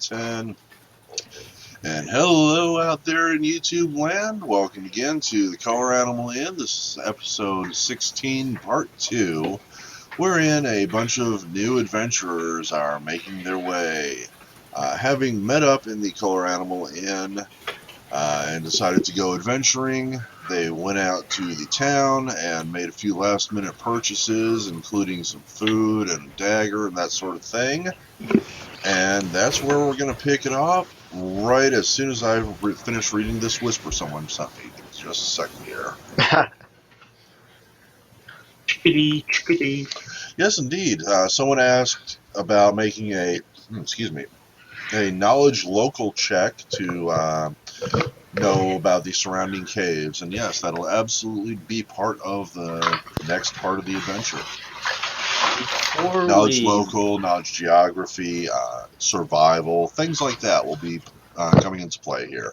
10. And hello out there in YouTube land. Welcome again to the Color Animal Inn. This is episode 16, part 2, wherein a bunch of new adventurers are making their way. Having met up in the Color Animal Inn and decided to go adventuring, they went out to the town and made a few last-minute purchases, including some food and a dagger and that sort of thing. And that's where we're going to pick it up right as soon as I finish reading this whisper someone sent me. Give me just a second here. Chickadee, chickadee. Yes, indeed. Someone asked about making a knowledge local check to know about the surrounding caves. And yes, that'll absolutely be part of the next part of the adventure. Knowledge local, knowledge geography, survival, things like that will be coming into play here.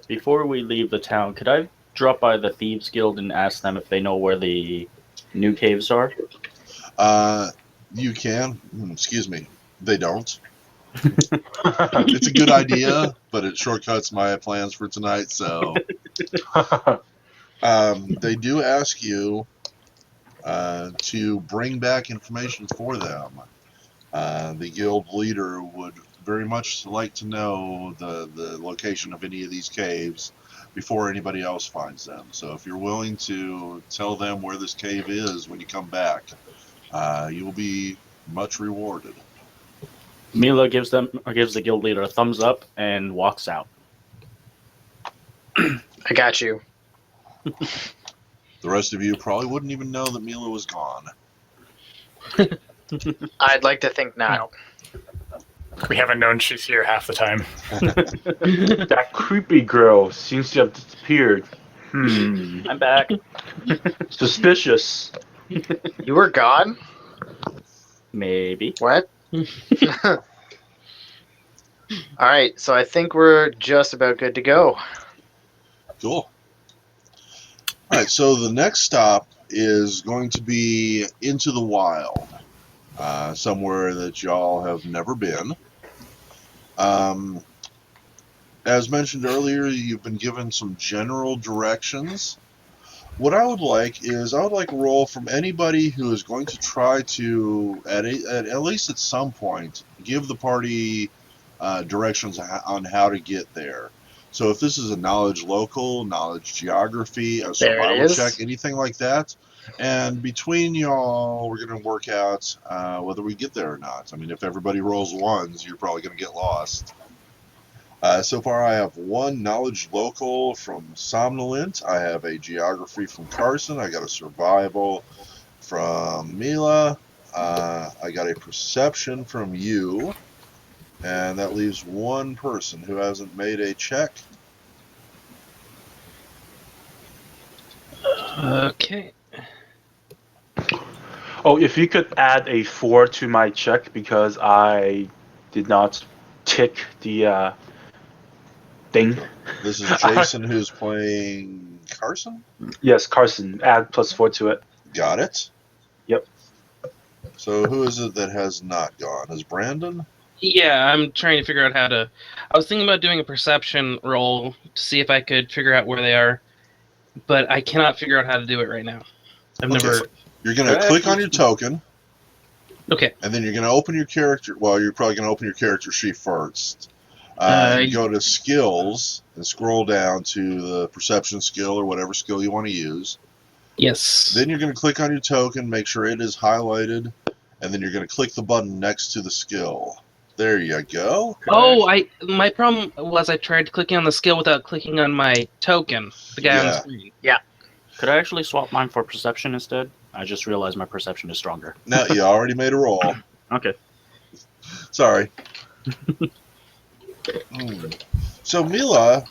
Before we leave the town, could I drop by the Thieves Guild and ask them if they know where the new caves are? You can. Excuse me. They don't. It's a good idea, but it shortcuts my plans for tonight, so... they do ask you to bring back information for them. The guild leader would very much like to know the location of any of these caves before anybody else finds them. So if you're willing to tell them where this cave is when you come back, you will be much rewarded. Mila gives the guild leader a thumbs up and walks out. I got you. The rest of you probably wouldn't even know that Mila was gone. I'd like to think not. We haven't known she's here half the time. That creepy girl seems to have disappeared. I'm back. Suspicious. You were gone? Maybe. What? Alright, so I think we're just about good to go. Cool. Alright, so the next stop is going to be into the wild. Somewhere that y'all have never been. As mentioned earlier, you've been given some general directions. What I would like is, I would like a roll from anybody who is going to try to, at least at some point, give the party directions on how to get there. So if this is a knowledge local, knowledge geography, a survival check, anything like that, and between y'all, we're going to work out whether we get there or not. I mean, if everybody rolls ones, you're probably going to get lost. So far, I have one knowledge local from Somnolent. I have a geography from Carson. I got a survival from Mila. I got a perception from you. And that leaves one person who hasn't made a check. Okay. Oh, if you could add a 4 to my check because I did not tick the thing. This is Jason who's playing Carson? Yes, Carson. Add +4 to it. Got it. Yep. So who is it that has not gone? Is Brandon? Yeah, I'm trying to figure out how to... I was thinking about doing a perception roll to see if I could figure out where they are, but I cannot figure out how to do it right now. I've never... You're going to click on your token. Okay. And then you're going to open your character... Well, you're probably going to open your character sheet first. You go to skills and scroll down to the perception skill or whatever skill you want to use. Yes. Then you're going to click on your token, make sure it is highlighted, and then you're going to click the button next to the skill. There you go. Oh, my problem was I tried clicking on the skill without clicking on my token, the guy on the screen. Yeah. Could I actually swap mine for perception instead? I just realized my perception is stronger. No, you already made a roll. Okay. Sorry. So Mila,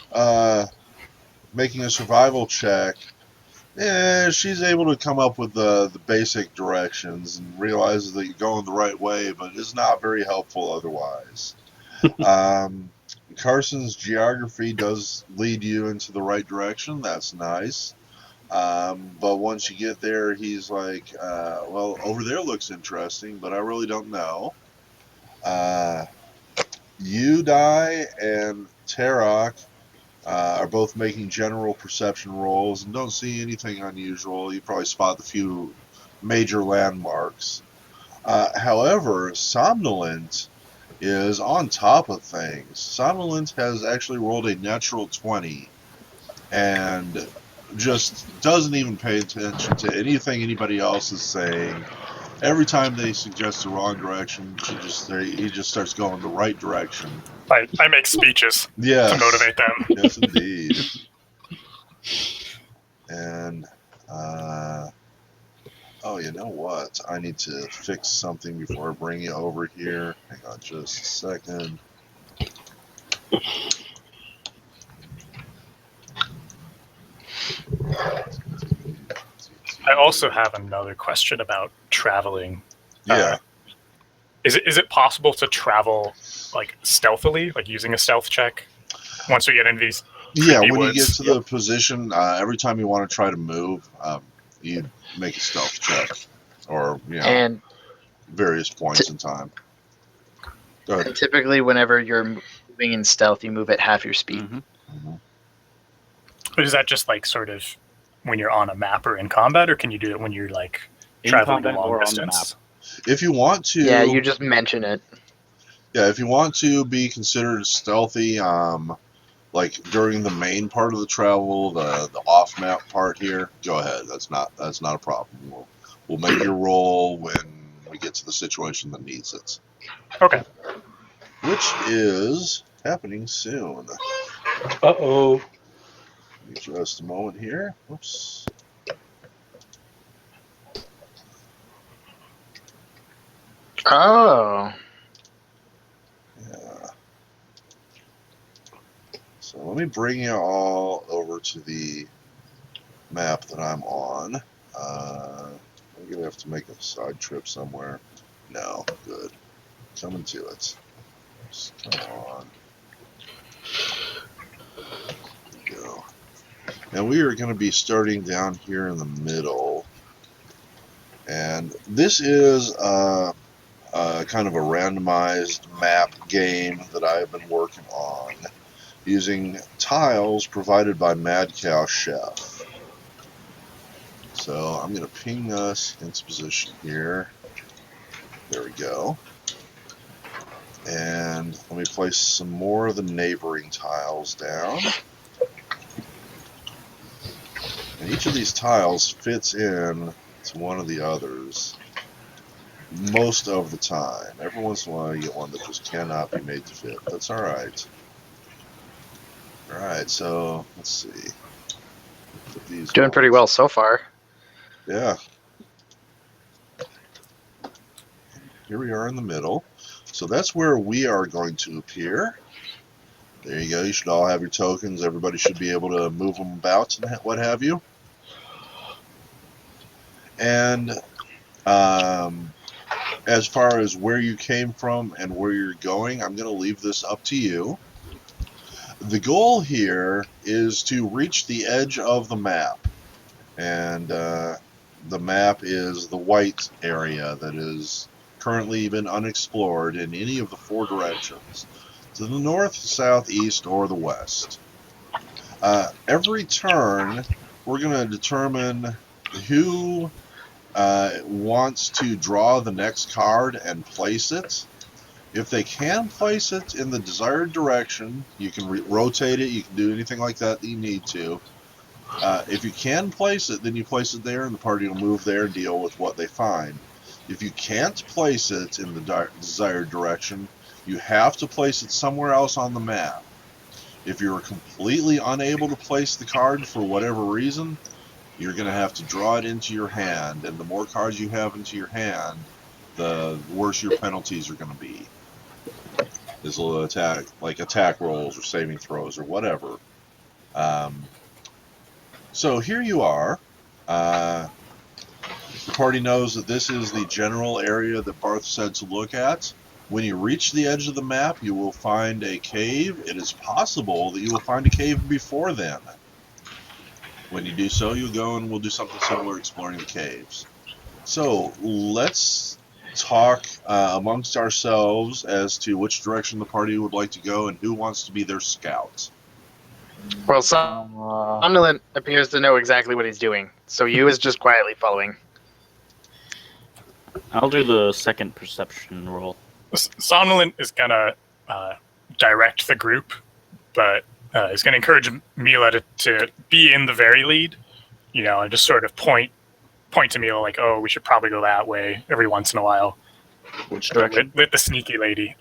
making a survival check, she's able to come up with the basic directions and realizes that you're going the right way, but it's not very helpful otherwise. Carson's geography does lead you into the right direction. That's nice. But once you get there, he's like, well, over there looks interesting, but I really don't know. Udai and Tarok are both making general perception rolls and don't see anything unusual. You probably spot the few major landmarks. However, Somnolent is on top of things. Somnolent has actually rolled a natural 20 and just doesn't even pay attention to anything anybody else is saying. Every time they suggest the wrong direction, he just starts going the right direction. I make speeches Yes. to motivate them. Yes, indeed. And, oh, you know what? I need to fix something before I bring you over here. Hang on just a second. I also have another question about traveling. Yeah. Is it possible to travel like stealthily, like using a stealth check once we get into these Yeah, creepy when you woods? get to the position, every time you want to try to move, you make a stealth check. Or, And various points in time. Go ahead. And typically, whenever you're moving in stealth, you move at half your speed. Mm-hmm. But is that just like sort of when you're on a map or in combat, or can you do it when you're like In traveling a combat long or on distance? If you want to, Yeah, you just mention it. yeah, if you want to be considered stealthy, like during the main part of the travel, the off map part here, go ahead. That's not a problem. We'll make your roll when we get to the situation that needs it, Okay. which is happening soon. Uh-oh. Give me just a moment here. Oops. Oh. Yeah. So let me bring you all over to the map that I'm on. I'm gonna have to make a side trip somewhere. No, good. Coming to it. Just come on. There we go. Now we are going to be starting down here in the middle, and this is kind of a randomized map game that I've been working on using tiles provided by Mad Cow Chef. So I'm going to ping us into position here. There we go. And let me place some more of the neighboring tiles down. And each of these tiles fits in to one of the others most of the time. Every once in a while you get one that just cannot be made to fit. That's alright. Alright, so let's see. Put these Doing pretty well so far. Yeah. Here we are in the middle. So that's where we are going to appear. There you go. You should all have your tokens. Everybody should be able to move them about and what have you. And as far as where you came from and where you're going, I'm going to leave this up to you. The goal here is to reach the edge of the map. And the map is the white area that is currently been unexplored in any of the four directions. To the north, south, east, or the west. Every turn, we're going to determine who wants to draw the next card and place it. If they can place it in the desired direction, you can rotate it, you can do anything like that that you need to. If you can place it, then you place it there and the party will move there and deal with what they find. If you can't place it in the desired direction, you have to place it somewhere else on the map. If you're completely unable to place the card for whatever reason, you're going to have to draw it into your hand, and the more cards you have into your hand, the worse your penalties are going to be. This will attack rolls or saving throws or whatever. So here you are. The party knows that this is the general area that Barth said to look at. When you reach the edge of the map, you will find a cave. It is possible that you will find a cave before then. When you do so, you'll go and we'll do something similar, exploring the caves. So let's talk amongst ourselves as to which direction the party would like to go and who wants to be their scout. Well, Somnolent appears to know exactly what he's doing, so you is just quietly following. I'll do the second perception roll. Somnolent is gonna direct the group, but is gonna encourage Mila to be in the very lead, and just sort of point to Mila like, oh, we should probably go that way every once in a while. Which direction? With the sneaky lady.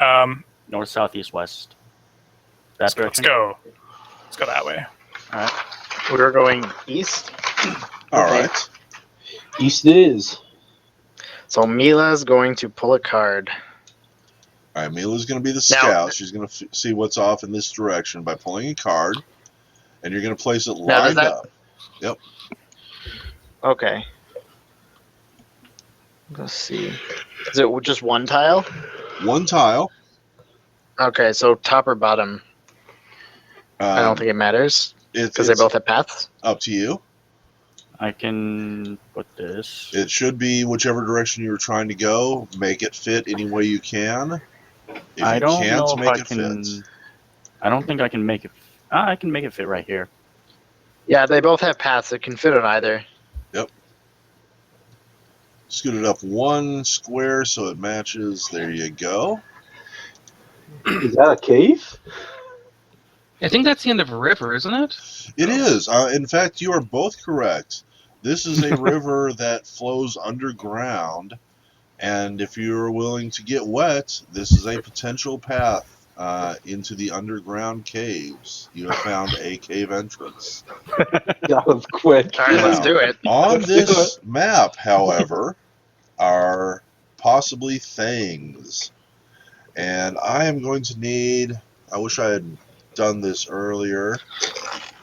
North, south, east, west. That Let's direction? go that way. All right. We're going east. All Okay. right. East it is. So Mila's going to pull a card. All right, Mila's going to be the Now- scout. She's going to see what's off in this direction by pulling a card, and you're going to place it Now, does lined that- up. Okay. Let's see. Is it just one tile? One tile. Okay, so top or bottom? I don't think it matters because they it's both have paths. up to you. I can put this. It should be whichever direction you were trying to go. Make it fit any way you can. If I you don't can't, know if make I it can. fit. I don't think I can make it. I can make it fit right here. Yeah, they both have paths. It can fit on either. Scoot it up one square so it matches. There you go. Is that a cave? I think that's the end of a river, isn't it? It is. In fact, you are both correct. This is a river that flows underground, and if you're willing to get wet, this is a potential path into the underground caves. You have found a cave entrance. That was quick. All right, let's do it. On Let's do this map, however, are possibly things. And I am going to need, I wish I had done this earlier.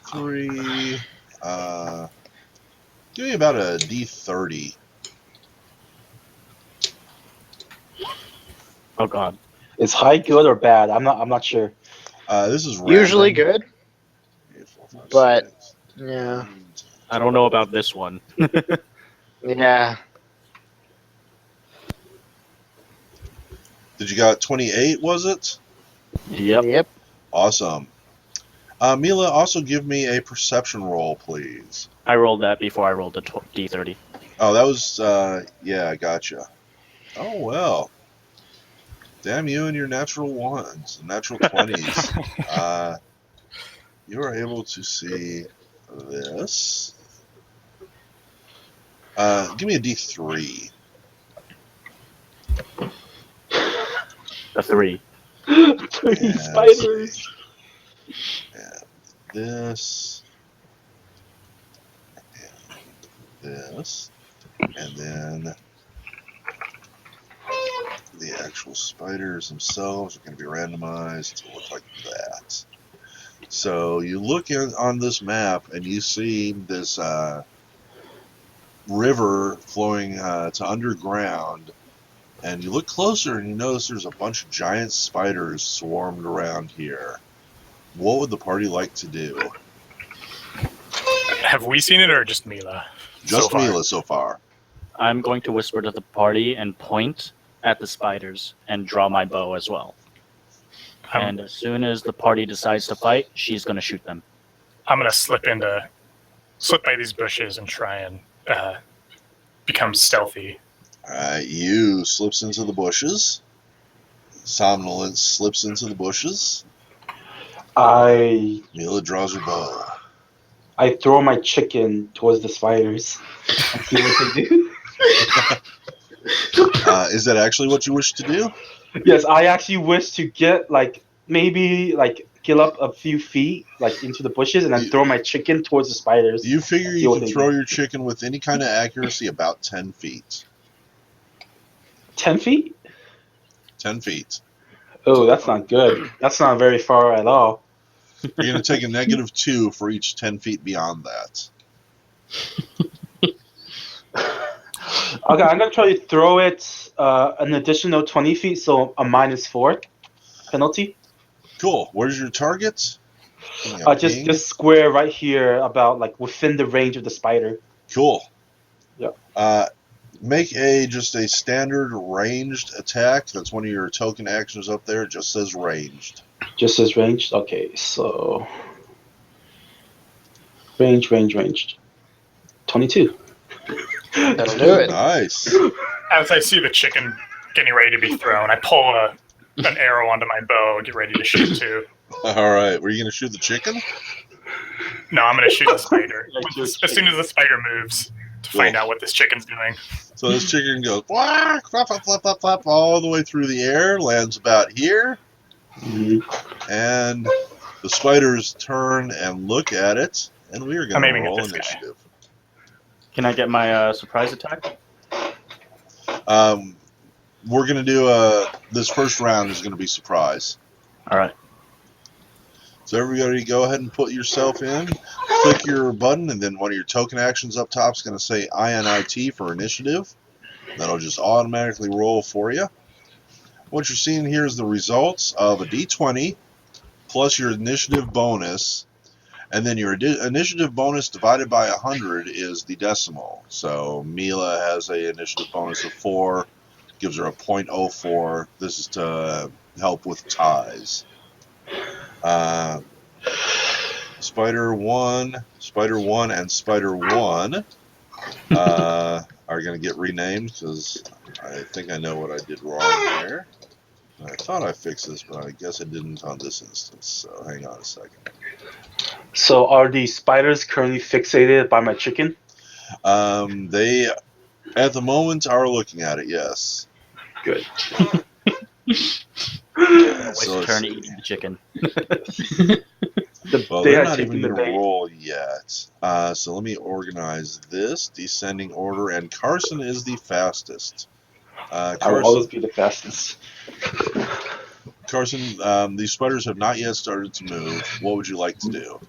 3, give me about a D30. Oh God. Is high good or bad? I'm not sure. This is random. Usually good. 8, 4, 5, but- 6. Yeah. I don't know about this one. Yeah. Did you got 28, was it? Yep. Yep. Awesome. Mila, also give me a perception roll, please. I rolled that before I rolled the D30. Oh, that was, yeah, I gotcha. Oh, well. Damn you and your natural ones, natural 20s. You are able to see this. Give me a D3. The 3. Three Yeah, spiders. This. And this. And then the actual spiders themselves are going to be randomized to look like that. So you look on this map and you see this river flowing to underground, and you look closer and you notice there's a bunch of giant spiders swarmed around here. What would the party like to do? Have we seen it or just Mila? Just so far? Mila so far. I'm going to whisper to the party and point at the spiders and draw my bow as well. And as soon as the party decides to fight, she's going to shoot them. I'm gonna slip by these bushes and try and become stealthy. Alright, you slips into the bushes. Somnolence slips into the bushes. I Mila draws her bow. throw my chicken towards the spiders and see what they do. Is that actually what you wish to do? Yes, I actually wish to get maybe get up a few feet into the bushes and then throw my chicken towards the spiders. You figure See you what can they throw do. your chicken with any kind of accuracy about 10 feet. 10 feet? 10 feet. Oh, that's not good. That's not very far at all. You're going to take a -2 for each 10 feet beyond that. Okay, I'm gonna try to throw it an additional 20 feet, so a -4 penalty. Cool. Where's your target? Give me a Just ping. this square right here, about within the range of the spider. Cool. Yep. Make just a standard ranged attack. That's one of your token actions up there. It just says ranged. Just as ranged. Okay, so ranged. 22. That'll do it. Nice. As I see the chicken getting ready to be thrown, I pull an arrow onto my bow, get ready to shoot too. All right. Were you going to shoot the chicken? No, I'm going to shoot the spider. Yeah, As soon as the spider moves to find Cool. out what this chicken's doing. So this chicken goes flap, flap, flap, flap, flap, flap, all the way through the air, lands about here, Mhm. and the spiders turn and look at it, and we are going I'm to aiming at roll this guy. initiative. Can I get my surprise attack? We're going to do this first round is going to be surprise. All right. So everybody go ahead and put yourself in, click your button, and then one of your token actions up top is going to say INIT for initiative. That'll just automatically roll for you. What you're seeing here is the results of a D20 plus your initiative bonus, and then your initiative bonus divided by 100 is the decimal. So Mila has a initiative bonus of 4, gives her a .04. This is to help with ties. Spider 1, and Spider 1 are going to get renamed because I think I know what I did wrong there. I thought I fixed this, but I guess I didn't on this instance. So hang on a second. So are the spiders currently fixated by my chicken? They, at the moment, are looking at it, yes. Good. Waste So a turn let's eating the chicken. Well, They they're are not even taking the going to bait. roll yet. So let me organize this descending order, and Carson is the fastest. I will always Carson, be the fastest. these spiders have not yet started to move. What would you like to do?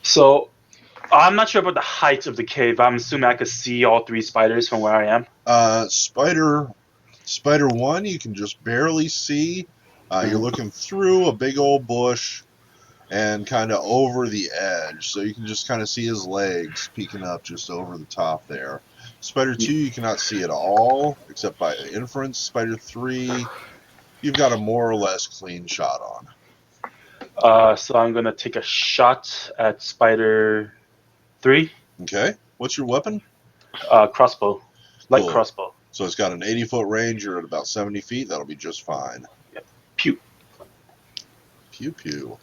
So I'm not sure about the height of the cave. I'm assuming I could see all 3 spiders from where I am. Spider 1, you can just barely see. You're looking through a big old bush and kind of over the edge, so you can just kind of see his legs peeking up just over the top there. Spider 2, you cannot see at all, except by inference. Spider 3, you've got a more or less clean shot on. So I'm gonna take a shot at spider 3. Okay, what's your weapon? Crossbow, light Cool. crossbow. So it's got an 80-foot range. You're at about 70 feet. That'll be just fine. Pew. Pew pew.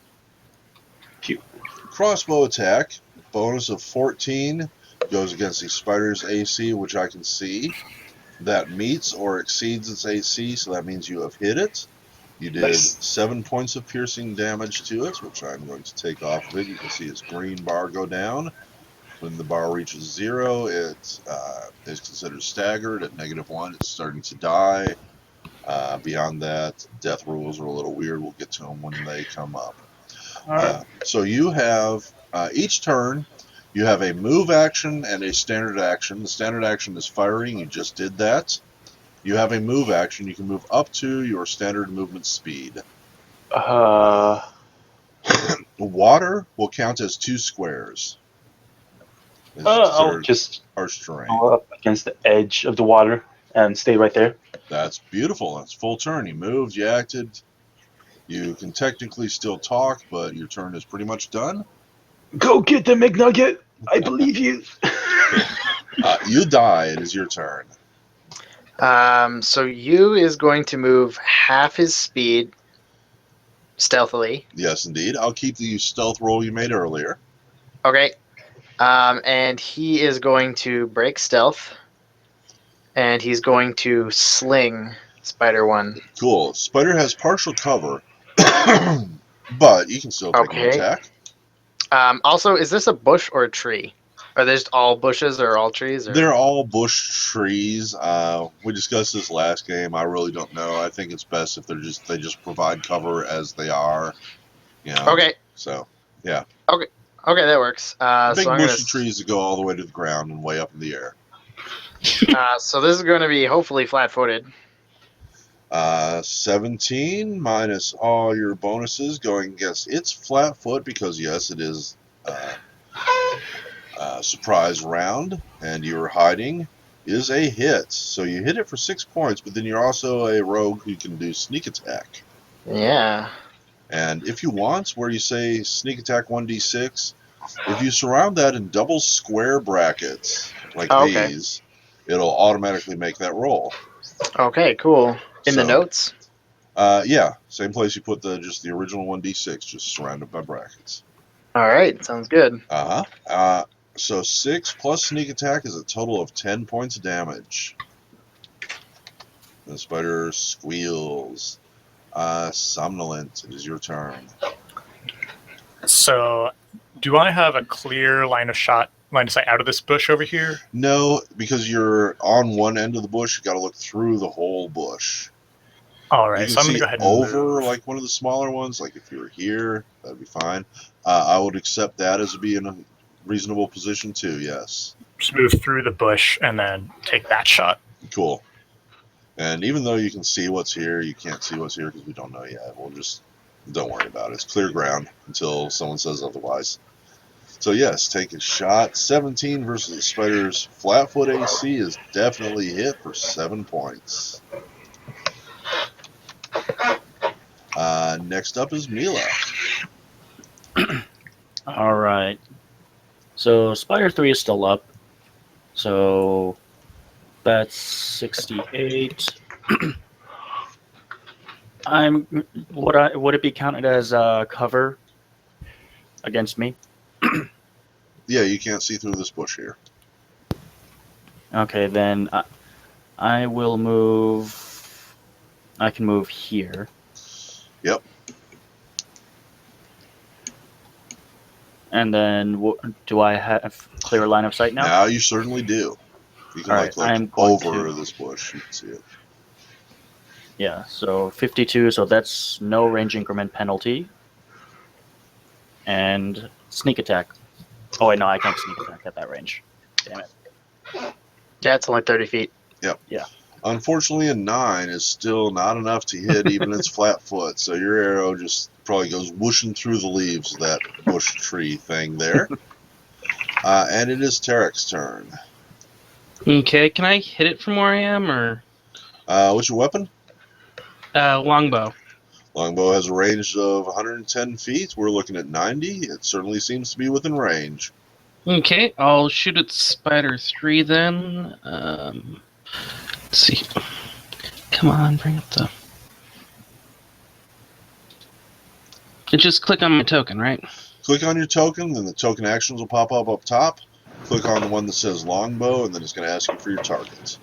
Pew. Crossbow attack, bonus of 14, goes against the spider's AC, which I can see. That meets or exceeds its AC, so that means you have hit it. You did Nice. 7 points of piercing damage to it, which I'm going to take off of it. You can see its green bar go down. When the bar reaches 0, it is considered staggered. At -1, it's starting to die. Beyond that, death rules are a little weird. We'll get to them when they come up. So you have, each turn, you have a move action and a standard action. The standard action is firing. You just did that. You have a move action. You can move up to your standard movement speed. Water will count as 2 squares. It's I'll considered just harsh terrain. go up against the edge of the water and stay right there. That's beautiful. That's full turn. You moved, you acted. You can technically still talk, but your turn is pretty much done. Go get the McNugget. I believe you. You die. It is your turn. So you is going to move half his speed stealthily. Yes, indeed. I'll keep the stealth roll you made earlier. Okay. And he is going to break stealth. And he's going to sling Spider 1. Cool. Spider has partial cover, but you can still take an Okay. attack. Also, is this a bush or a tree? Are they just all bushes or all trees? Or? They're all bush trees. We discussed this last game. I really don't know. I think it's best if they just provide cover as they are. You know. Okay. So, yeah. Okay, that works. Big so I'm bushy gonna, trees that go all the way to the ground and way up in the air. so this is going to be hopefully flat-footed. 17 minus all your bonuses going against its flat foot because, yes, it is surprise round and you're hiding. is a hit. So you hit it for 6 points, but then you're also a rogue who can do sneak attack. Yeah. And if you want, where you say sneak attack 1d6, if you surround that in double square brackets, like Oh, okay. these, it'll automatically make that roll. Okay, cool. In the So, notes? yeah, same place you put just the original 1d6, just surrounded by brackets. All right, sounds good. So 6 plus sneak attack is a total of 10 points of damage. The spider squeals. Somnolent, it is your turn. So, do I have a clear line of sight out of this bush over here? No, because you're on one end of the bush, you got to look through the whole bush. All You right, can so I'm gonna see go ahead and over move. like one of the smaller ones. Like if you were here, that'd be fine. I would accept that as being a reasonable position too. Yes. Just move through the bush and then take that shot. Cool. And even though you can see what's here, you can't see what's here because we don't know yet. Don't worry about it. It's clear ground until someone says otherwise. So yes, take a shot. 17 versus the spider's flat-foot AC is definitely hit for 7 points. Next up is Mila. All right. So Spider 3 is still up. So that's 68. Would it be counted as cover against me? Yeah, you can't see through this bush here. Okay, then I will move. I can move here. Yep. And then do I have clear line of sight now? Now you certainly do. You can All look right, I'm going over to- this bush. You can see it. Yeah, so 52, so that's no range increment penalty. And sneak attack. Oh, wait, no, I can't sneak attack at that range. Damn it. Yeah, it's only 30 feet. Unfortunately, a 9 is still not enough to hit even its flat foot, so your arrow just probably goes whooshing through the leaves of that bush tree thing there. And it is Tarek's turn. Okay, can I hit it from where I am, or What's your weapon? longbow? Longbow has a range of 110 feet. We're looking at 90. It certainly seems to be within range. Okay, I'll shoot at Spider 3 then. Let's see. Come on, bring up the. Just click on my token, right? Click on your token, then the token actions will pop up top. Click on the one that says longbow, and then it's going to ask you for your target.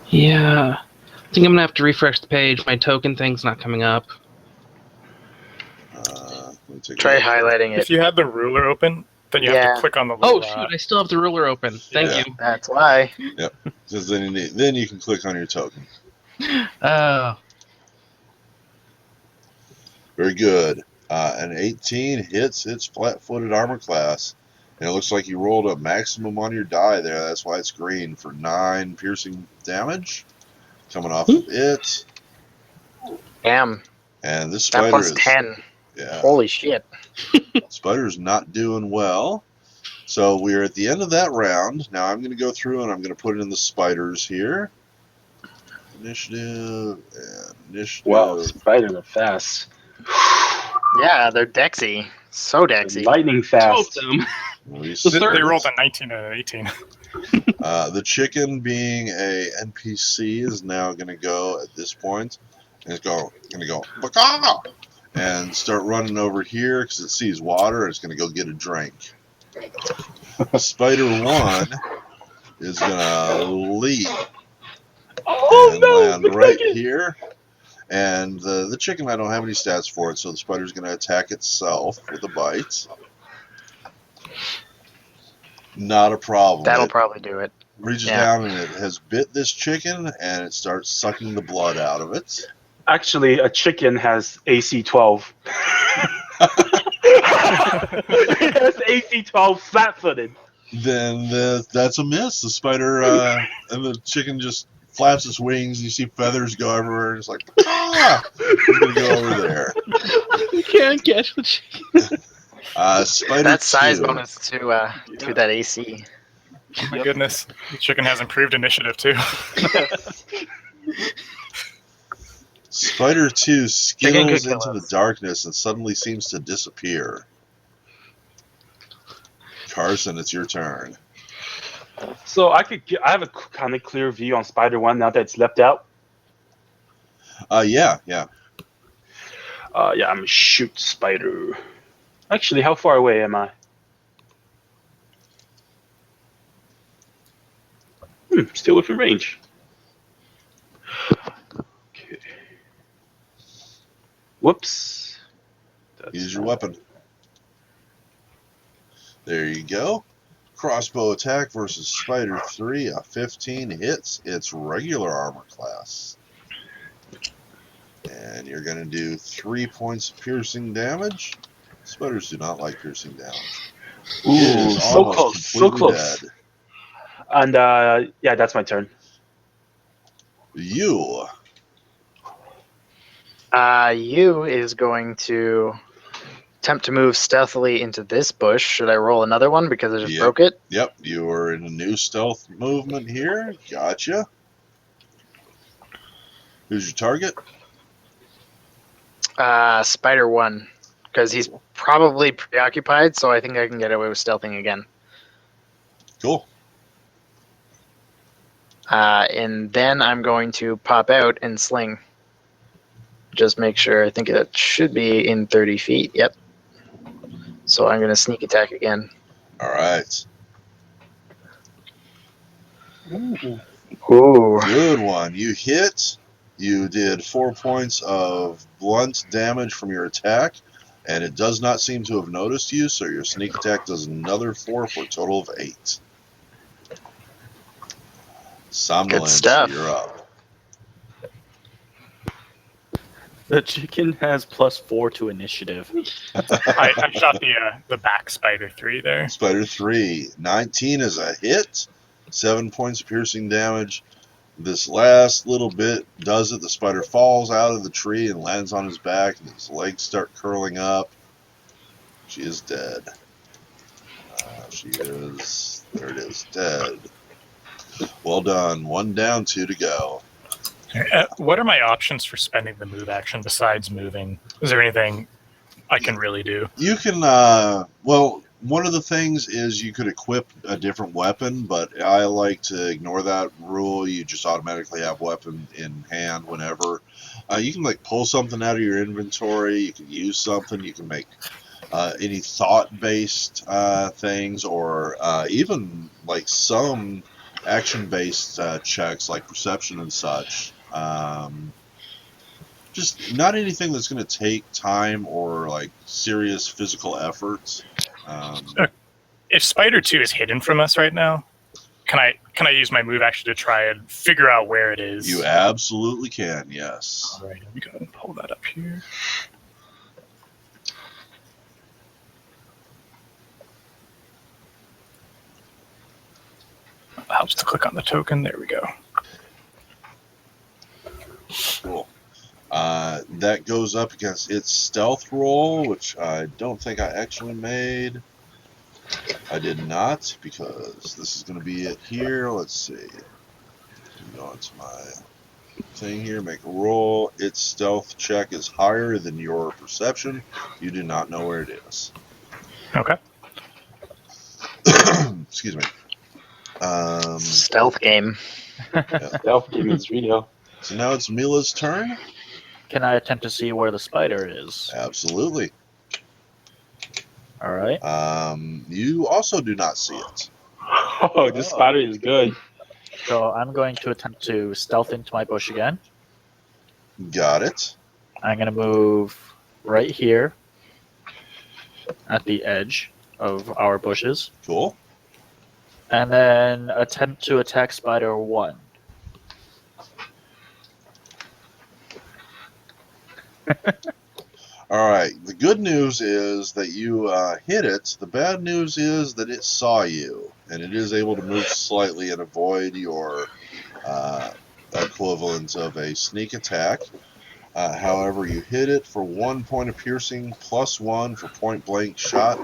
Yeah. I think I'm gonna have to refresh the page. My token thing's not coming up. Let me take a Try look. highlighting If it. you had the ruler open, then you have Yeah. to click on the Oh little. shoot! I still have the ruler open. Thank Yeah. you. That's why. Because then you can click on your token. Oh, Very good. An 18 hits its flat-footed armor class. And it looks like you rolled a maximum on your die there. That's why it's green for 9 piercing damage. Coming off of it. Damn. And this That spider plus is... 10. Yeah. Holy shit. Spider's not doing well. So we're at the end of that round. Now I'm going to go through and I'm going to put in the spiders here. Initiative and initiative. Wow, spiders are fast. Yeah, they're Dexy. So They're Dexy. lightning two of fast. them. Reset. They rolled a 19 and an 18. The chicken, being a NPC, is now going to go at this point, and it's going to go "Baka!" and start running over here because it sees water and it's going to go get a drink. Spider 1 is going to leap and land right here. And the chicken, I don't have any stats for it, so the spider's going to attack itself with a bite. Not a problem. That'll It probably do it. reaches Yeah. down and it has bit this chicken, and it starts sucking the blood out of it. Actually, a chicken has AC 12. It has AC 12 flat-footed. Then that's a miss. The spider and the chicken just flaps its wings. You see feathers go everywhere. And it's like, ah! I'm gonna go over there. You can't catch the chicken. Spider That's size 2. bonus to that AC. Oh my Yep. goodness. The chicken has improved initiative too. Spider 2 could skittles kill into the us. darkness and suddenly seems to disappear. Carson, it's your turn. So I have a kind of clear view on Spider 1 now that it's left out. Yeah. Yeah, I'm gonna shoot Spider. Actually, how far away am I? Still within range. Okay. Whoops. Use your weapon. There you go. Crossbow attack versus Spider 3. A 15 hits its regular armor class. And you're going to do 3 points of piercing damage. Spiders do not like piercing damage. It is Ooh, so almost close, so completely close. dead. And yeah, that's my turn. You. You is going to attempt to move stealthily into this bush. Should I roll another one because I just Yep. broke it? Yep, you are in a new stealth movement here. Gotcha. Who's your target? Spider 1. Because he's probably preoccupied, so I think I can get away with stealthing again. Cool. And then I'm going to pop out and sling. Just make sure. I think it should be in 30 feet. Yep. So I'm going to sneak attack again. All right. Ooh. Ooh. Good one. You hit. You did 4 points of blunt damage from your attack, and it does not seem to have noticed you, so your sneak attack does another 4 for a total of 8. Somnolence, stuff. you're up. The chicken has +4 to initiative. I shot the back Spider 3 there. Spider 3. 19 is a hit. 7 points of piercing damage. This last little bit does it. The spider falls out of the tree and lands on his back, and his legs start curling up. She is dead. There it is, dead. Well done. 1 down, 2 to go. What are my options for spending the move action besides moving? Is there anything I can really do? You can, well, one of the things is you could equip a different weapon, but I like to ignore that rule. You just automatically have weapon in hand whenever. You can, like, pull something out of your inventory. You can use something. You can make any thought-based things, or even, like, some action-based checks, like perception and such. Just not anything that's going to take time or like serious physical effort. If Spider 2 is hidden from us right now, can I use my move action to try and figure out where it is? You absolutely can, yes. All right, let me go ahead and pull that up here. Helps to click on the token. There we go. Cool. That goes up against its stealth roll, which I don't think I actually made. I did not, because this is going to be it here. Let's see. Go into my thing here, make a roll. Its stealth check is higher than your perception. You do not know where it is. Okay. Excuse me. Stealth game. Stealth game is real. So now it's Mila's turn. Can I attempt to see where the spider is? Absolutely. All right. You also do not see it. Oh, this spider is good. So I'm going to attempt to stealth into my bush again. Got it. I'm going to move right here at the edge of our bushes, Cool. and then attempt to attack Spider 1. All right. The good news is that you hit it. The bad news is that it saw you, and it is able to move slightly and avoid your equivalent of a sneak attack. However, you hit it for 1 point of piercing plus 1 for point blank shot.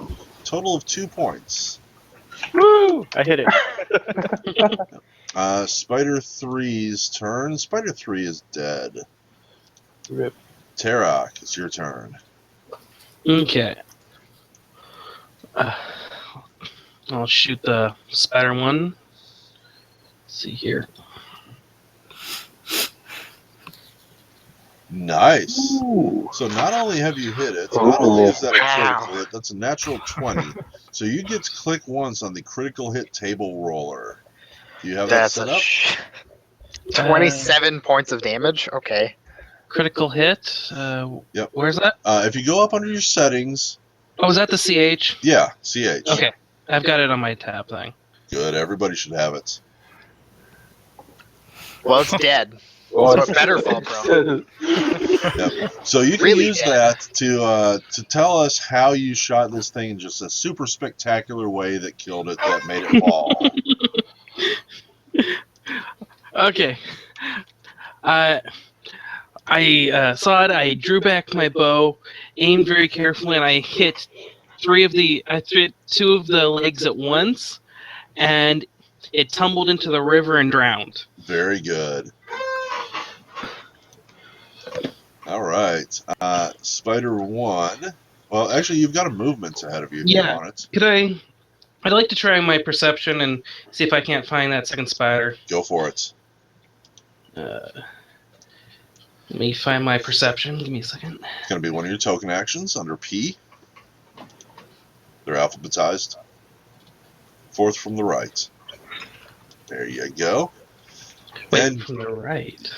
Total of 2 points. Woo! I hit it. Spider 3's turn. Spider 3 is dead. Rip. Tarak, it's your turn. Okay. I'll shoot the spider one. Let's see here. Nice. Ooh. So not only have you hit it, not only is that a critical Wow. hit, that's a natural 20. So you get to click once on the critical hit table roller. Do you have that That's set a up? 27 points of damage. Okay. Critical hit. Yep. Where's that? If you go up under your settings, Oh, is that the CH? yeah, CH. Okay. I've got it on my tab thing. Good, everybody should have it. Well, it's dead. Oh, So it better fall prone. So you can Really use dead. that to tell us how you shot this thing in just a super spectacular way that killed it, that made it fall. Okay. I saw it. I drew back my bow, aimed very carefully, and I hit two of the legs at once, and it tumbled into the river and drowned. Very good. All right. Spider 1. Well, actually, you've got a movement ahead of you if you Yeah. want it. I'd like to try my perception and see if I can't find that second spider. Go for it. Let me find my perception. Give me a second. It's going to be one of your token actions under P. They're alphabetized. Fourth from the right. There you go. Wait, And from the right.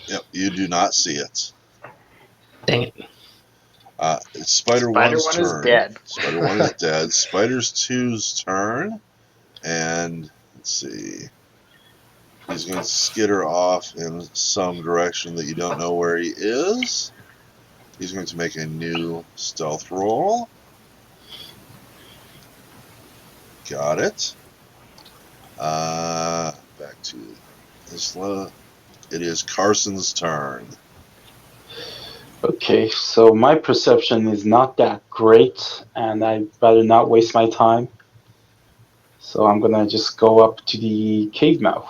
yep, you do not see it. Dang it. It's Spider Spider 1's one turn. is dead. Spider 1 is dead. Spider's 2's turn. And let's see. He's going to skitter off in some direction that you don't know where he is. He's going to make a new stealth roll. Got it. Back to Isla. It is Carson's turn. Okay, so my perception is not that great, and I'd rather not waste my time. So I'm gonna just go up to the cave mouth.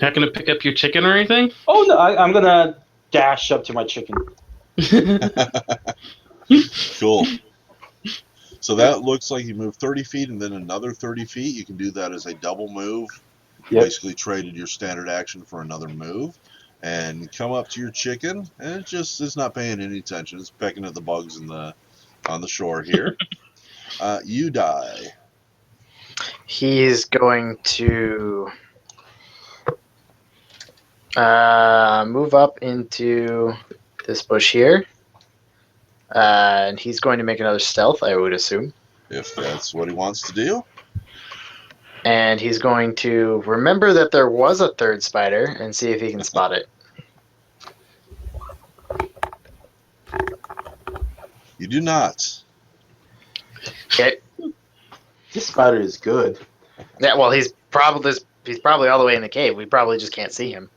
Not gonna pick up your chicken or anything? Oh no, I'm gonna dash up to my chicken. Cool. So that looks like you move 30 feet and then another 30 feet. You can do that as a double move. Yep. Basically traded your standard action for another move. And come up to your chicken, and it's not paying any attention. It's pecking at the bugs on the shore here. You die. He's going to move up into this bush here. And he's going to make another stealth, I would assume. If that's what he wants to do. And he's going to remember that there was a third spider and see if he can spot it. You do not. Okay. This spider is good. Yeah, well, he's probably all the way in the cave. We probably just can't see him.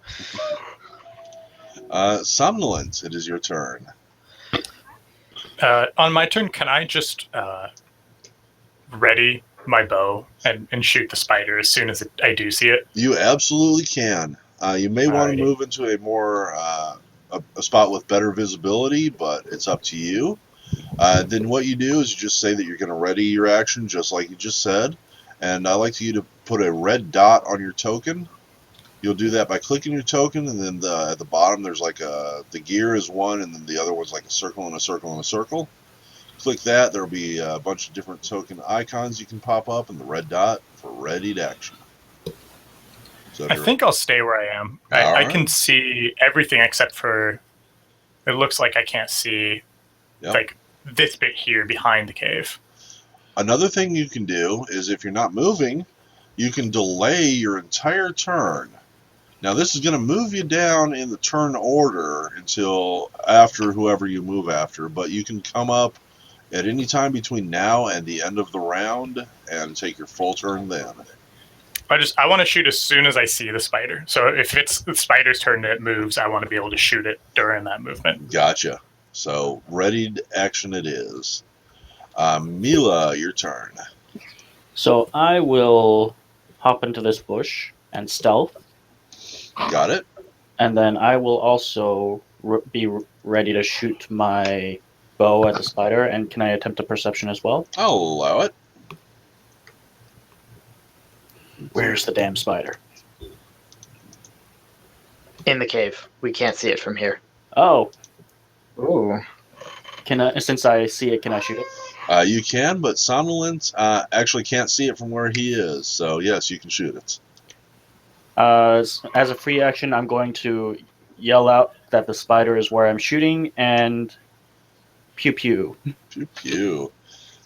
Somnolent, it is your turn. On my turn, can I just ready my bow and shoot the spider as soon as I do see it? You absolutely can. You may want to Alrighty. move into a more a spot with better visibility, but it's up to you. Then what you do is you just say that you're going to ready your action, just like you just said. And I like you to put a red dot on your token. You'll do that by clicking your token, and then at the bottom there's like the gear is one, and then the other one's like a circle and a circle and a circle. Click that. There'll be a bunch of different token icons you can pop up, and the red dot for readied action. So I think I'll stay where I am. I can see everything except for it looks like I can't see like this bit here behind the cave. Another thing you can do is if you're not moving, you can delay your entire turn. Now this is going to move you down in the turn order until after whoever you move after, but you can come up at any time between now and the end of the round and take your full turn then. I want to shoot as soon as I see the spider. So if it's the spider's turn and it moves, I want to be able to shoot it during that movement. Gotcha. So readied action it is. Mila, your turn. So I will hop into this bush and stealth, Got it. and then I will also be ready to shoot my bow at the spider. And can I attempt a perception as well? I'll allow it. Where's the damn spider? In the cave. We can't see it from here. Oh, Ooh. can I? Since I see it, can I shoot it? You can, but Somnolent actually can't see it from where he is. So yes, you can shoot it. As a free action, I'm going to yell out that the spider is where I'm shooting, and pew pew. Pew pew.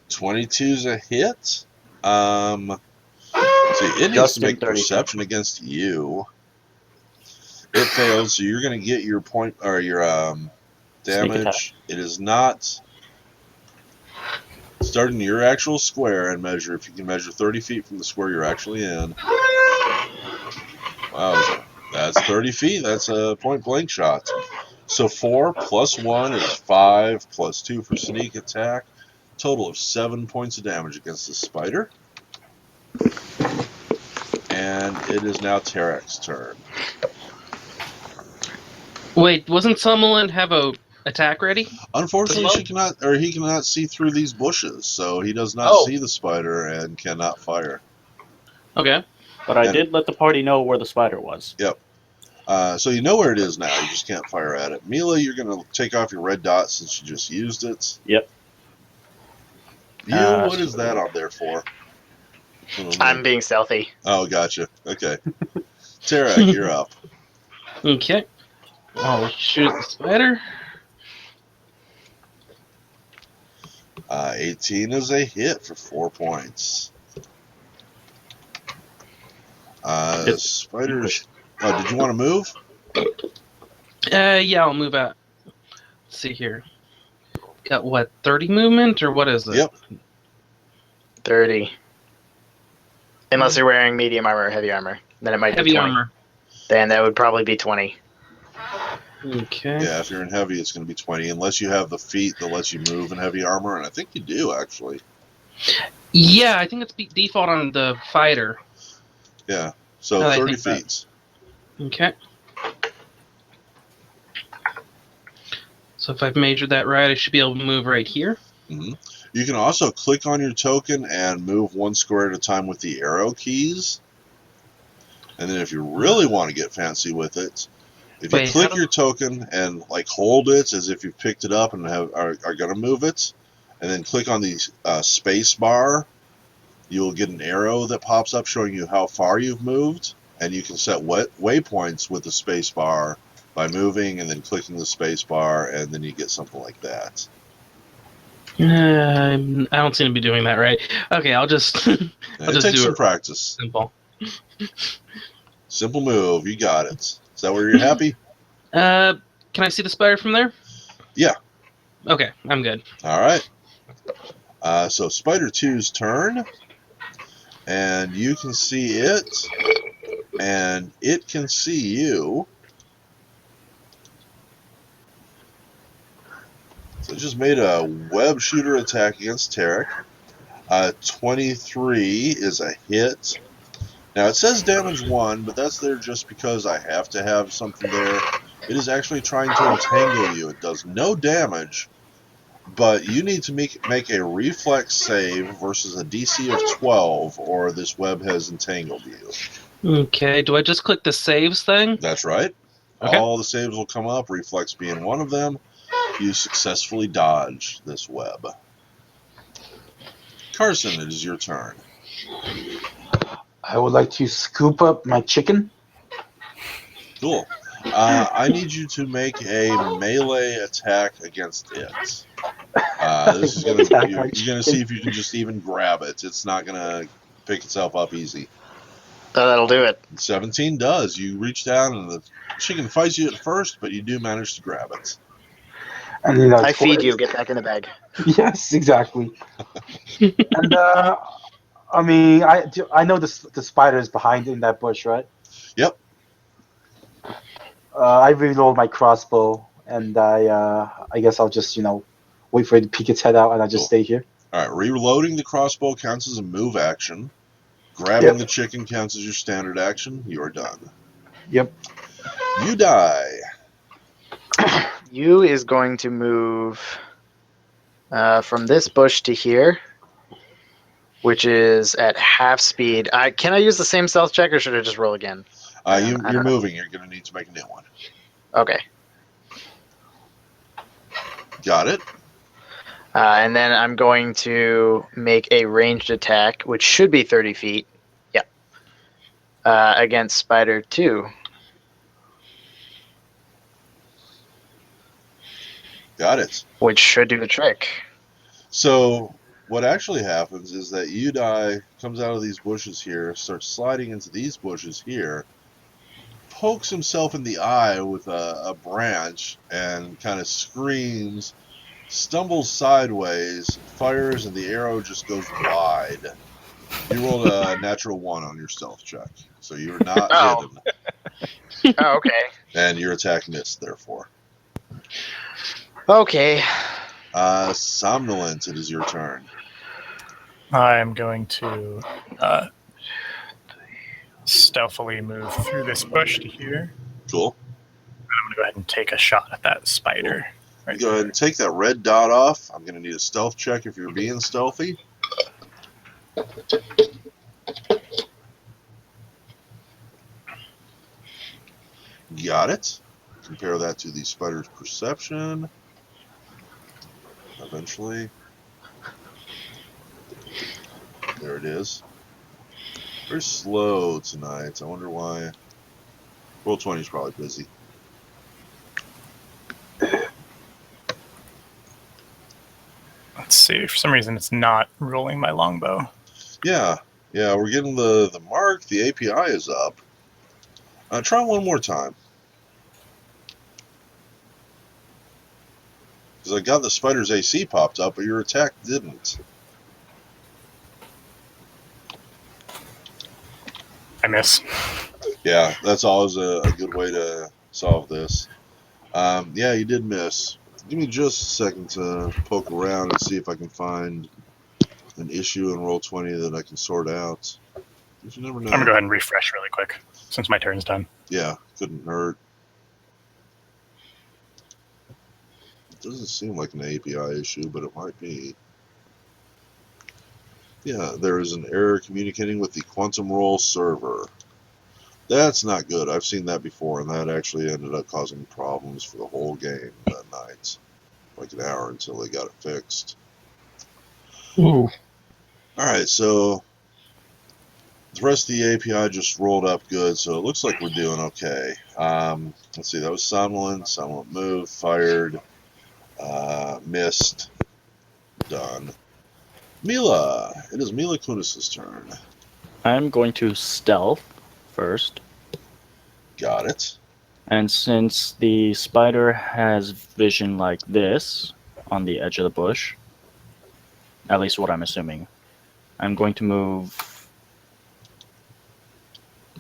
22's a hit. See, it needs Just to in make 30 perception against you. It fails, so you're going to get your point or your Sneak attack. damage. It is not starting your actual square and measure. If you can measure 30 feet from the square you're actually in. Wow, that's 30 feet. That's a point blank shot. So 4 plus 1 is 5 plus 2 for sneak attack. Total of 7 points of damage against the spider. And it is now Tarek's turn. Wait, wasn't Summerlin have a attack ready? Unfortunately, Hello? she cannot, or he cannot see through these bushes, so he does not Oh. see the spider and cannot fire. Okay. But I And- did let the party know where the spider was. So you know where it is now. You just can't fire at it. Mila, you're going to take off your red dot since you just used it. Yep. You, what is that on there for? I'm being stealthy. Oh, gotcha. Okay. Tarek, you're up. Okay. I'll shoot the spider. 18 is a hit for 4 points. Spiders. Oh, did you want to move? Yeah, I'll move out. Let's see here. Got what, 30 movement or what is it? Yep. 30. Unless you're wearing medium armor or heavy armor. Then it might Heavy be 20. armor. Then that would probably be 20. Okay. Yeah, if you're in heavy, it's going to be 20, unless you have the feat that lets you move in heavy armor, and I think you do, actually. Yeah, I think it's default on the fighter. Yeah, so Now that I 30 think about it. feet. Okay. So if I've measured that right, I should be able to move right here. hmm You can also click on your token and move 1 square at a time with the arrow keys. And then if you really want to get fancy with it, if you Wait, click how do- your token and like hold it as if you've picked it up and are going to move it, and then click on the space bar, you will get an arrow that pops up showing you how far you've moved, and you can set waypoints with the space bar by moving and then clicking the space bar, and then you get something like that. I don't seem to be doing that right. Okay, I'll just And I'll it just takes do some it practice. simple. Simple move, you got it. Is that where you're happy? Can I see the spider from there? Yeah. Okay, I'm good. All right. So Spider 2's turn, and you can see it, and it can see you. So it just made a web shooter attack against Tarek. 23 is a hit. Now it says damage 1, but that's there just because I have to have something there. It is actually trying to entangle you. It does no damage, but you need to make a reflex save versus a DC of 12, or this web has entangled you. Okay, do I just click the saves thing? That's right. Okay. All the saves will come up, reflex being one of them. You successfully dodge this web. Carson, it is your turn. I would like to scoop up my chicken. Cool. I need you to make a melee attack against it. This is gonna Attack you're my gonna chicken. see if you can just even grab it. It's not gonna pick itself up easy. So that'll do it. 17 does. You reach down and the chicken fights you at first, but you do manage to grab it. And you know, I feed you. Get back in the bag. Yes, exactly. And I mean, I know the spider is behind in that bush, right? Yep. I reload my crossbow, and I guess I'll just wait for it to peek its head out, and I'll just Cool. stay here. All right, reloading the crossbow counts as a move action. Grabbing the chicken counts as your standard action. You are done. Yep. You die. You is going to move from this bush to here, which is at half speed. Can I use the same stealth check, or should I just roll again? I You're don't know. moving. You're going to need to make a new one. Okay. Got it. And then I'm going to make a ranged attack, which should be 30 feet. Yeah. Against Spider 2. Got it. Which should do the trick. So what actually happens is that Udai comes out of these bushes here, starts sliding into these bushes here, pokes himself in the eye with a branch, and kind of screams, stumbles sideways, fires, and the arrow just goes wide. You rolled a natural 1 on your stealth check, so you're not Oh. hidden, Oh, okay. and your attack missed, therefore. Okay. Somnolent, it is your turn. I am going to stealthily move through this bush to here. Cool. I'm going to go ahead and take a shot at that spider. Right Go ahead and take that red dot off. I'm going to need a stealth check if you're being stealthy. Got it. Compare that to the spider's perception. Eventually. There it is. Very slow tonight. I wonder why. Roll 20 is probably busy. Let's see. For some reason, it's not rolling my longbow. Yeah, we're getting the mark. The API is up. Try one more time. Because I got the spider's AC popped up, but your attack didn't. I miss. Yeah, that's always a good way to solve this. Yeah, you did miss. Give me just a second to poke around and see if I can find an issue in Roll20 that I can sort out. Because you never know. I'm going to go ahead and refresh really quick since my turn's done. Yeah, couldn't hurt. It doesn't seem like an API issue, but it might be. Yeah, there is an error communicating with the Quantum Roll server. That's not good. I've seen that before, and that actually ended up causing problems for the whole game that night. Like an hour until they got it fixed. Ooh. Alright, so the rest of the API just rolled up good, so it looks like we're doing okay. Let's see, that was Somnolent. Somnolent moved, fired, missed, done. Mila! It is Mila Kunis' turn. I'm going to stealth first. Got it. And since the spider has vision like this on the edge of the bush, at least what I'm assuming, I'm going to move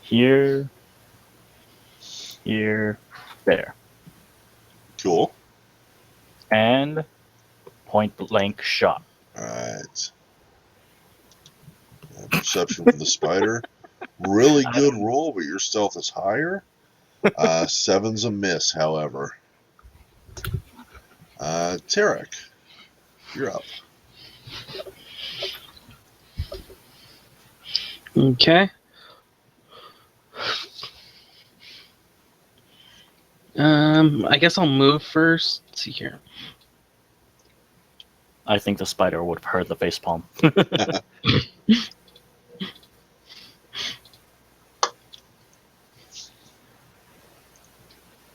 here, here, there, Cool. and point blank shot. Alright. Perception from the spider. Really good roll, but your stealth is higher. 7's a miss, however. Tarek, you're up. Okay. I guess I'll move first. Let's see here. I think the spider would have heard the facepalm.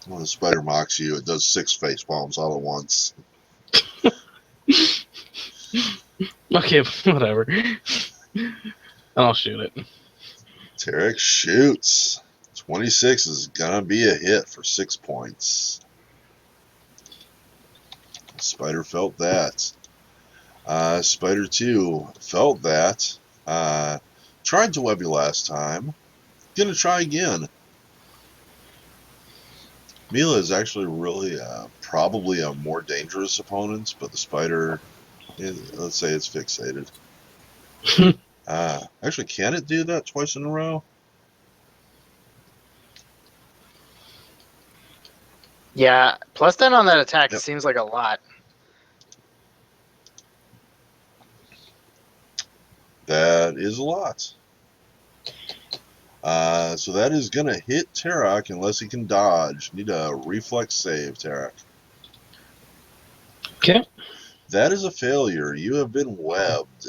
When the spider mocks you, it does 6 face palms all at once. Okay, whatever. And I'll shoot it. Tarek shoots. 26 is gonna be a hit for 6 points. Spider felt that. Spider 2 felt that. Tried to web you last time. Gonna try again. Mila is actually really probably a more dangerous opponent, but the spider Let's say it's fixated. Actually, can it do that twice in a row? Yeah, plus 10 on that attack Yep. seems like a lot. That is a lot. So that is going to hit Tarak unless he can dodge. Need a reflex save, Tarak. Okay. That is a failure. You have been webbed.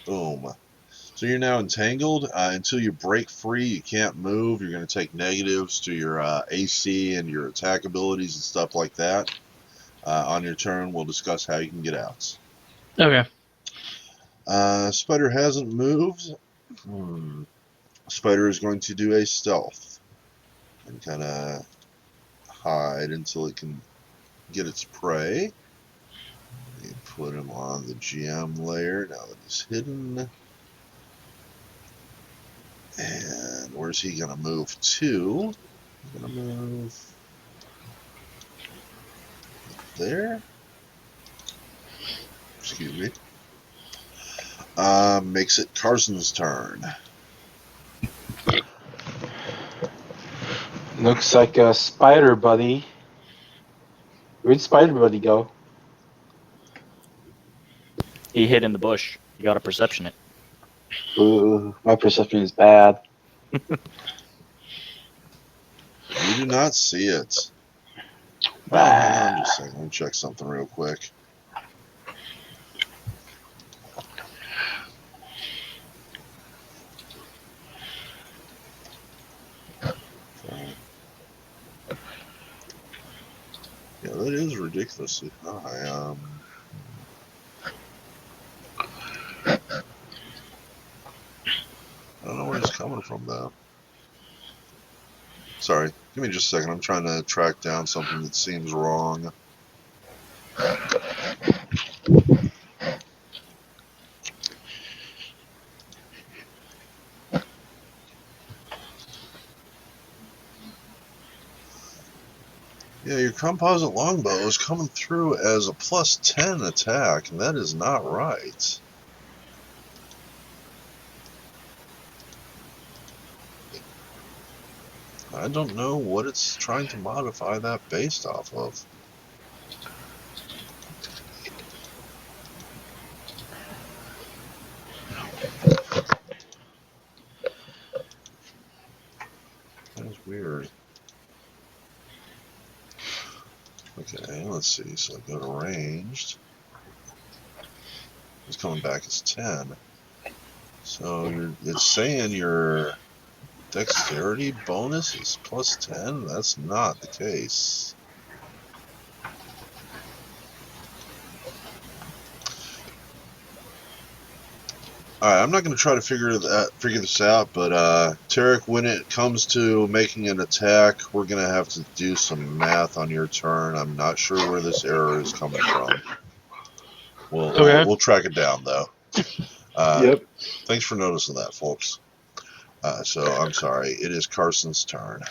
Boom. So you're now entangled. Until you break free, you can't move. You're going to take negatives to your AC and your attack abilities and stuff like that. On your turn, we'll discuss how you can get out. Okay. Spider hasn't moved. Spider is going to do a stealth and kind of hide until it can get its prey. You put him on the GM layer now that he's hidden. And where's he going to move to? He's going to move there. Excuse me. Makes it Carson's turn. Looks like a spider buddy. Where'd spider buddy go? He hid in the bush. You gotta perception it. Ooh, my perception is bad. You do not see it. Hang on just a second. Let me check something real quick. Yeah, that is ridiculously high. I don't know where he's coming from, though. Sorry, give me just a second. I'm trying to track down something that seems wrong. Yeah, your composite longbow is coming through as a +10 attack, and that is not right. I don't know what it's trying to modify that based off of. That's weird. Okay, let's see. So I go to ranged. It's coming back as 10. So it's saying your dexterity bonus is +10. That's not the case. Alright, I'm not going to try to figure this out, but Tarek, when it comes to making an attack, we're going to have to do some math on your turn. I'm not sure where this error is coming from. We'll track it down, though. Yep. Thanks for noticing that, folks. So I'm sorry. It is Carson's turn.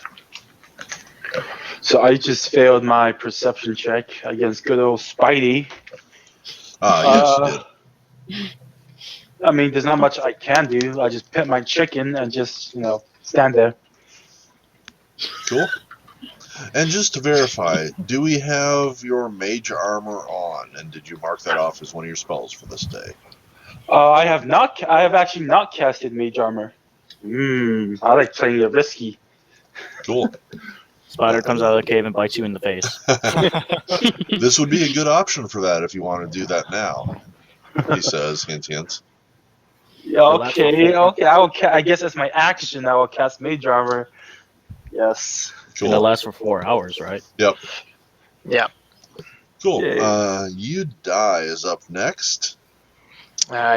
So I just failed my perception check against good old Spidey. Yes, you did. I mean, there's not much I can do. I just pet my chicken and just, stand there. Cool. And just to verify, do we have your mage armor on? And did you mark that off as one of your spells for this day? I have not. I have actually not casted mage armor. I like playing it risky. Cool. Spider comes out of the cave and bites you in the face. This would be a good option for that if you want to do that now, he says, hint, hint. Okay. I guess that's my action. I will cast mage armor. Yes. And that lasts for 4 hours, right? Yep. Yeah. Cool. Yay. You Die is up next.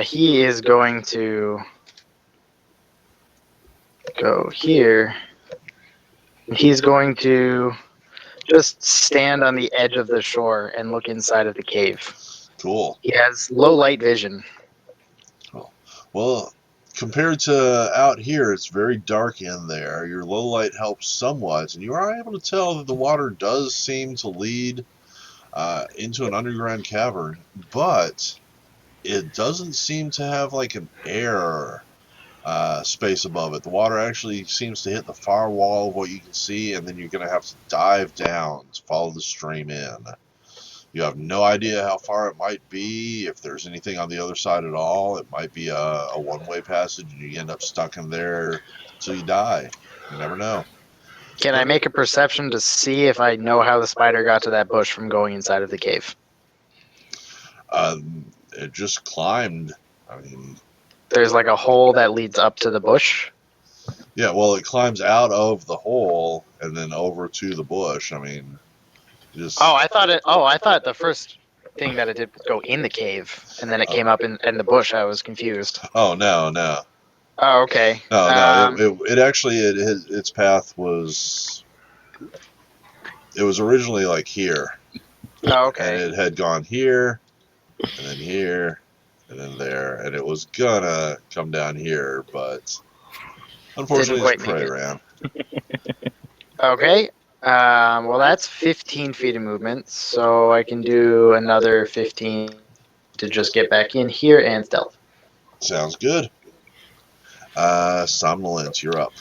He is going to go here. He's going to just stand on the edge of the shore and look inside of the cave. Cool. He has low light vision. Well, compared to out here, it's very dark in there. Your low light helps somewhat, and you are able to tell that the water does seem to lead into an underground cavern, but it doesn't seem to have like an air space above it. The water actually seems to hit the far wall of what you can see, and then you're going to have to dive down to follow the stream in. You have no idea how far it might be, if there's anything on the other side at all. It might be a one-way passage, and you end up stuck in there till you die. You never know. Can I make a perception to see if I know how the spider got to that bush from going inside of the cave? It just climbed. I mean, There's like a hole that leads up to the bush. yeah, well, it climbs out of the hole and then over to the bush. I mean, just. Oh, I thought the first thing that it did was go in the cave, and then it came up in the bush. I was confused. Oh, no. Oh, okay. No. It actually, its path was. It was originally like here. Oh, okay. And it had gone here, and then here, and then there, and it was gonna come down here, but unfortunately Didn't its quite prey make ran. Okay. Well, that's 15 feet of movement, so I can do another 15 to just get back in here and stealth. Sounds good. Somnolence, you're up.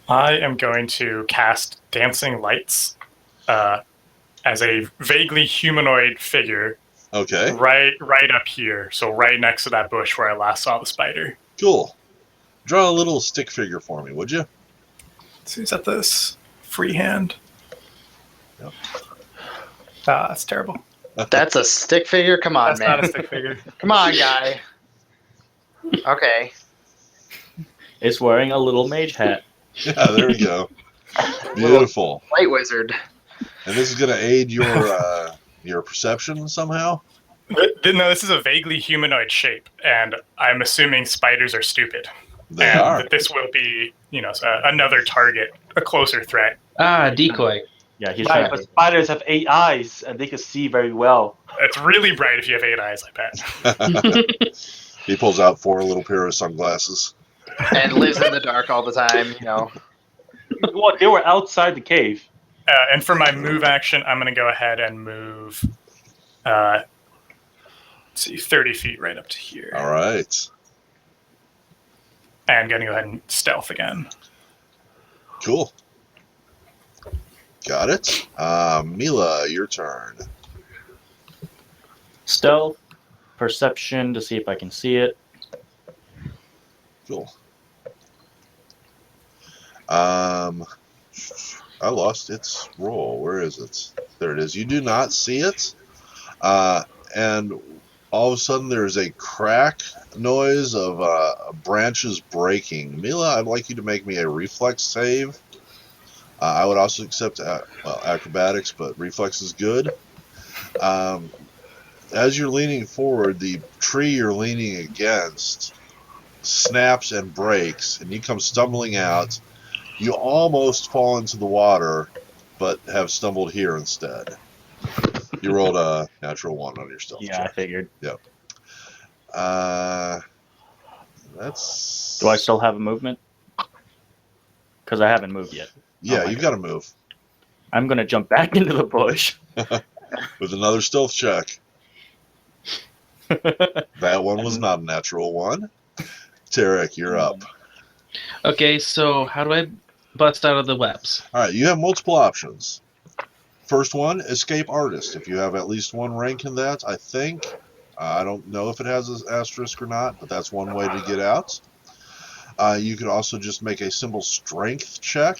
I am going to cast Dancing Lights as a vaguely humanoid figure Okay, right up here, so right next to that bush where I last saw the spider. cool. Draw a little stick figure for me, would you? So is that this freehand? Yep. That's terrible. That's a stick figure? Come on, That's man. not a stick figure. Come on, guy. Okay. It's wearing a little mage hat. Yeah, there we go. Beautiful. Light wizard. And this is going to aid your perception somehow? No, this is a vaguely humanoid shape, and I'm assuming spiders are stupid. They and are. that this will be, another target, a closer threat. Decoy. Yeah, he's Right, trying but to. spiders have 8 eyes and they can see very well. It's really bright if you have 8 eyes, I bet. He pulls out 4 little pair of sunglasses. And lives in the dark all the time, Well, they were outside the cave. And for my move action, I'm going to go ahead and move, 30 feet right up to here. All right. And going to go ahead and stealth again. Cool. Got it. Mila, your turn. Stealth, perception to see if I can see it. Cool. I lost its roll. Where is it? There it is. You do not see it. And all of a sudden there's a crack noise of branches breaking. Mila, I'd like you to make me a reflex save. I would also accept acrobatics, but reflex is good. As you're leaning forward, the tree you're leaning against snaps and breaks, and you come stumbling out. You almost fall into the water, but have stumbled here instead. You rolled a natural 1 on your stealth Yeah, I check. figured. Yep. That's. Do I still have a movement? Because I haven't moved yet. Yeah, my you've God. got to move I'm going to jump back into the bush. with another stealth check. That one was not a natural 1. Tarek, you're up. Okay, so how do I bust out of the webs? All right, you have multiple options. First one, escape artist. If you have at least 1 rank in that, I think. I don't know if it has an asterisk or not, but that's one way to get out. You could also just make a simple strength check.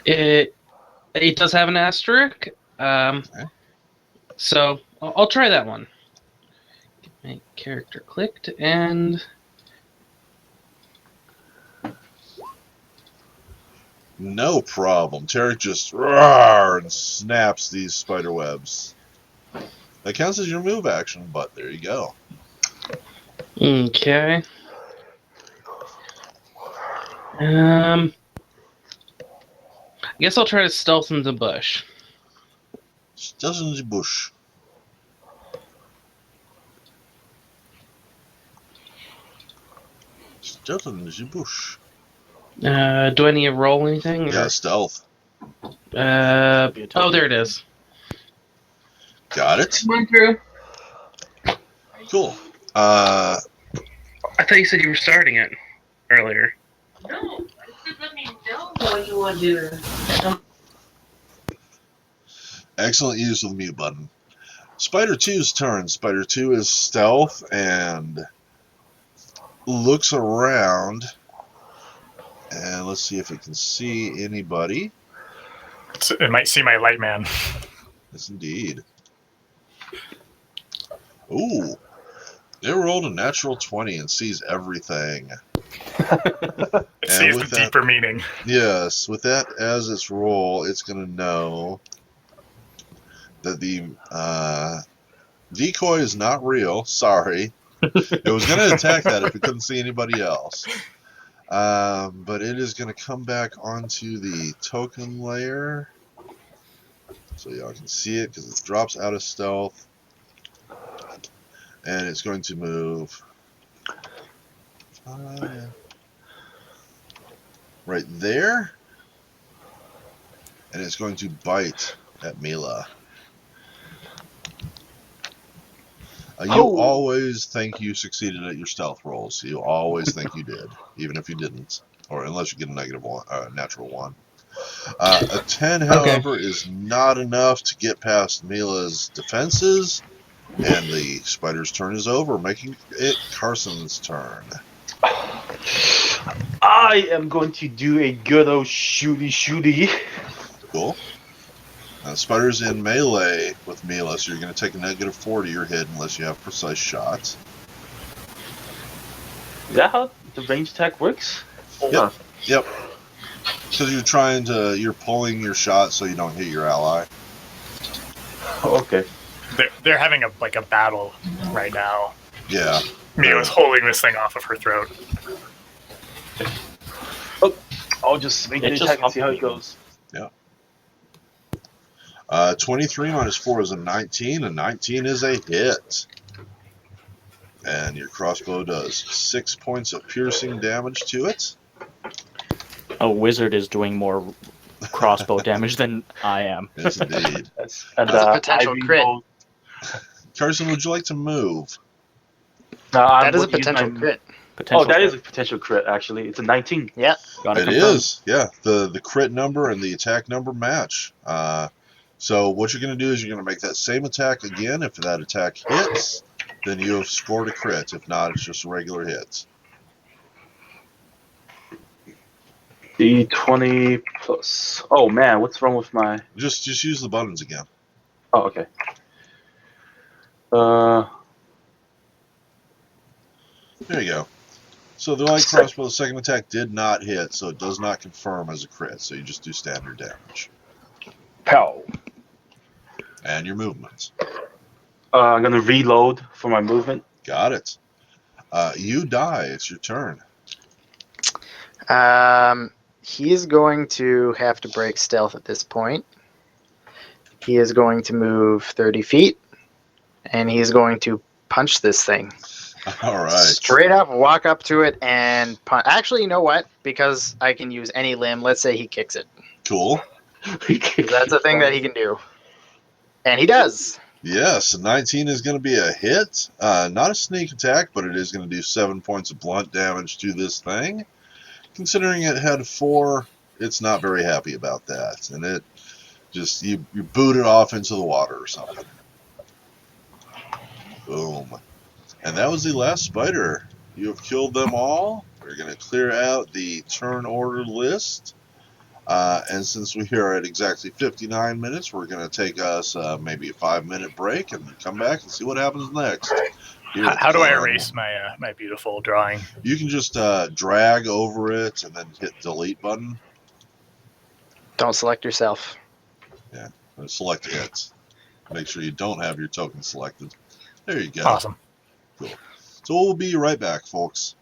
It does have an asterisk. So I'll try that one. Get my character clicked and No problem. Tarek just roar and snaps these spider webs. That counts as your move action, but there you go. okay. I guess I'll try to stealth in the bush. Stealth in the bush. Stealth in the bush. Do I need to roll anything? Yeah, stealth. Oh, there it is. Got it. Went through. Cool. I thought you said you were starting it earlier. No, I said let me know when you want to. Excellent use of the mute button. Spider 2's turn. Spider 2 is stealth and looks around. And let's see if it can see anybody. It might see my light man. Yes, indeed. Ooh. It rolled a natural 20 and sees everything. It And sees with the that- deeper meaning. Yes, with that as its roll, it's going to know that the decoy is not real. Sorry. It was going to attack that if it couldn't see anybody else. But it is going to come back onto the token layer. So y'all can see it because it drops out of stealth. And it's going to move right there. And it's going to bite at Mila. You always think you succeeded at your stealth rolls. You always think you did, even if you didn't, or unless you get a negative one, natural one. A 10, however, is not enough to get past Mila's defenses, and the spider's turn is over, making it Carson's turn. I am going to do a good old shooty. Cool. Spider's in melee with Mila, so you're going to take a -4 to your hit unless you have precise shots. Is that how the range attack works? Yep. Yep. Because you're pulling your shot so you don't hit your ally. Okay. They're having a battle right now. Yeah. Mila's holding this thing off of her throat. I'll just make the attack and see how it goes. Yeah. 23 minus 4 is a 19. A 19 is a hit. And your crossbow does 6 points of piercing damage to it. A wizard is doing more crossbow damage than I am. Yes, indeed. That's a potential crit. Carson, would you like to move? That is a potential crit. Oh, that is a potential crit, actually. It's a 19. Yeah. It is. Yeah. The crit number and the attack number match. So what you're going to do is you're going to make that same attack again. If that attack hits, then you have scored a crit. If not, it's just a regular hit. D20 plus. Oh man, what's wrong with my? Just use the buttons again. Oh, okay. There you go. So the light crossbow, the second attack did not hit, so it does not confirm as a crit. So you just do standard damage. Pow. And your movements. I'm gonna reload for my movement. Got it. You die. It's your turn. He is going to have to break stealth at this point. He is going to move 30 feet, and he is going to punch this thing. All right. Straight up, walk up to it and punch. Actually, you know what? Because I can use any limb. Let's say he kicks it. Cool. That's a thing that he can do. And he does. Yes, a 19 is going to be a hit. Not a sneak attack, but it is going to do 7 points of blunt damage to this thing. Considering it had 4, it's not very happy about that. And it just, you boot it off into the water or something. Boom. And that was the last spider. You have killed them all. We're going to clear out the turn order list. And since we are at exactly 59 minutes, we're going to take us maybe a 5-minute break and come back and see what happens next. How do I erase my my beautiful drawing? You can just drag over it and then hit delete button. Don't select yourself. Yeah, and select it. Make sure you don't have your token selected. There you go. Awesome. Cool. So we'll be right back, folks.